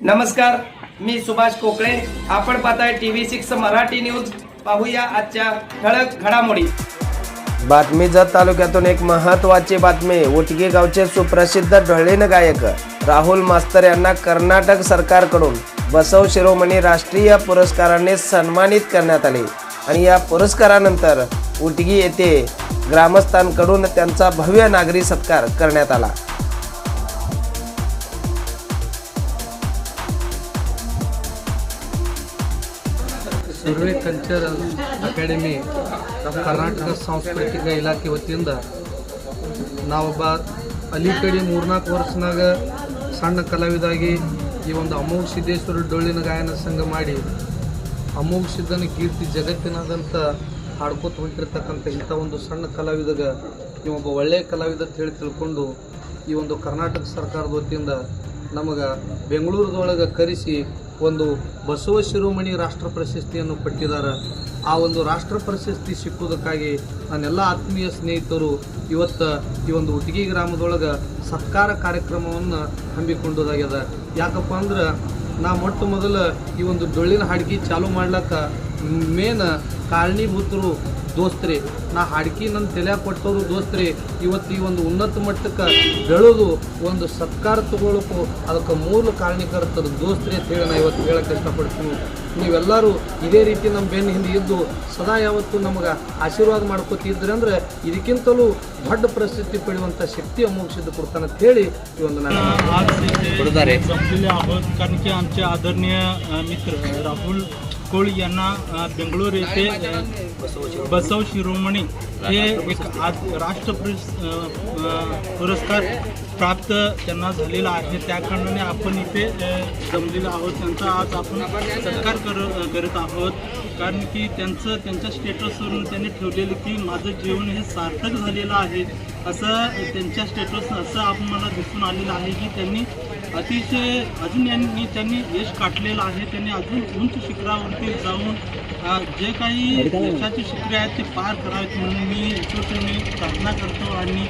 नमस्कार, मी सुभाष कोकळे. आपण पाहताय TV6 मराठी न्यूज. पाहूया आजच्या ठळक घडामोडी. बातमी जत तालुक्यातून एक महत्त्वाची बातमी. उटगी गावचे सुप्रसिद्ध ढोलीन गायक राहुल मास्तर यांना कर्नाटक सरकारकडून बसव शिरोमणी राष्ट्रीय पुरस्काराने सन्मानित करण्यात आले आणि या पुरस्कारानंतर उटगी येथे ग्रामस्थांकडून त्यांचा भव्य नागरी सत्कार करण्यात आला. ಸುರ್ವೆ ಕಲ್ಚರಲ್ ಅಕಾಡೆಮಿ ಕರ್ನಾಟಕ ಸಾಂಸ್ಕೃತಿಕ ಇಲಾಖೆ ವತಿಯಿಂದ ನಾವೊಬ್ಬ ಅಲಿಕಡೆ 3-4 ವರ್ಷನಾಗ ಸಣ್ಣ ಕಲಾವಿದಾಗಿ ಈ ಒಂದು ಅಮೋಘ ಸಿದ್ದೇಶ್ವರ ಡೊಳ್ಳಿನ ಗಾಯನ ಸಂಘ ಮಾಡಿ ಅಮೋಘ ಸಿದ್ದನ ಕೀರ್ತಿ ಜಗತ್ತಿನಾದಂಥ ಹಾಡ್ಕೋತ ಹೊಂಟಿರ್ತಕ್ಕಂಥ ಇಂಥ ಒಂದು ಸಣ್ಣ ಕಲಾವಿದಾಗ ಇವೊಬ್ಬ ಒಳ್ಳೆಯ ಕಲಾವಿದ ಅಂತ ಹೇಳಿ ತಿಳ್ಕೊಂಡು ಈ ಒಂದು ಕರ್ನಾಟಕ ಸರ್ಕಾರದ ವತಿಯಿಂದ ನಮಗೆ ಬೆಂಗಳೂರದೊಳಗೆ ಕರೆಸಿ ಒಂದು ಬಸವ ಶಿರೋಮಣಿ ರಾಷ್ಟ್ರ ಪ್ರಶಸ್ತಿಯನ್ನು ಕೊಟ್ಟಿದ್ದಾರೆ. ಆ ಒಂದು ರಾಷ್ಟ್ರ ಪ್ರಶಸ್ತಿ ಸಿಕ್ಕುವುದಕ್ಕಾಗಿ ನನ್ನೆಲ್ಲ ಆತ್ಮೀಯ ಸ್ನೇಹಿತರು ಇವತ್ತು ಈ ಒಂದು ಉಟಗಿ ಗ್ರಾಮದೊಳಗೆ ಸತ್ಕಾರ ಕಾರ್ಯಕ್ರಮವನ್ನು ಹಮ್ಮಿಕೊಂಡದಾಗ್ಯದ. ಯಾಕಪ್ಪ ಅಂದ್ರೆ ನಾ ಮೊಟ್ಟ ಮೊದಲು ಈ ಒಂದು ಡೊಳ್ಳಿನ ಹಾಡ್ಗಿ ಚಾಲು ಮಾಡ್ಲಿಕ್ಕೆ ಮೇನ್ ಕಾರಣೀಭೂತರು ದೋಸ್ತ್ರಿ. ನಾ ಹಾಡ್ಕಿ ನನ್ನ ತಲೆಯಾಗ ಕೊಟ್ಟವರು ದೋಸ್ತ್ರಿ. ಇವತ್ತು ಈ ಒಂದು ಉನ್ನತ ಮಟ್ಟಕ್ಕೆ ಬೆಳೆದು ಒಂದು ಸತ್ಕಾರ ತಗೊಳ್ಳೋಕ್ಕೂ ಅದಕ್ಕೆ ಮೂಲ ಕಾರಣೀಕರ್ತರು ದೋಸ್ತ್ರಿ ಅಂತ ಹೇಳಿ ನಾ ಇವತ್ತು ಹೇಳಕ್ಕೆ ಇಷ್ಟಪಡ್ತೀನಿ. ನೀವೆಲ್ಲರೂ ಇದೇ ರೀತಿ ನಮ್ಮ ಬೆನ್ನ ಹಿಂದೆ ಇದ್ದು ಸದಾ ಯಾವತ್ತೂ ನಮಗೆ ಆಶೀರ್ವಾದ ಮಾಡ್ಕೋತಿದ್ರೆ ಅಂದರೆ ಇದಕ್ಕಿಂತಲೂ ದೊಡ್ಡ ಪ್ರಸಿದ್ಧಿ ಪಡೆಯುವಂಥ ಶಕ್ತಿ अमोघ सिद्ध ಕೊಡ್ತಾನೆ ಅಂತ ಹೇಳಿ ಈ ಒಂದು ನಾನು जमलेले आहोत. कारण की आमचे आदरणीय मित्र राहुल कोळी यांना बेंगळूर येथे बसव शिरोमणी हे एक आज राष्ट्र पुरस्कार प्राप्त त्यांना झालेला आहे. त्या कारणाने आपण इथे जमलेलो आहोत. त्यांचा आज आपण सत्कार करत आहोत. कारण की त्यांच्या स्टेटसवरून त्यांनी ठेवलेलं की माझं जीवन हे सार्थक झालेलं आहे असं त्यांच्या स्टेटस असं आम्हाला दिसून आलेलं आहे की त्यांनी अतिशय अजून त्यांनी यश गाठलेलं आहे. त्यांनी अजून उंच शिखरावरती जाऊन जे काही यशाची शिखरे आहेत ते पार करावेत म्हणून मी ईश्वराची प्रार्थना करतो आणि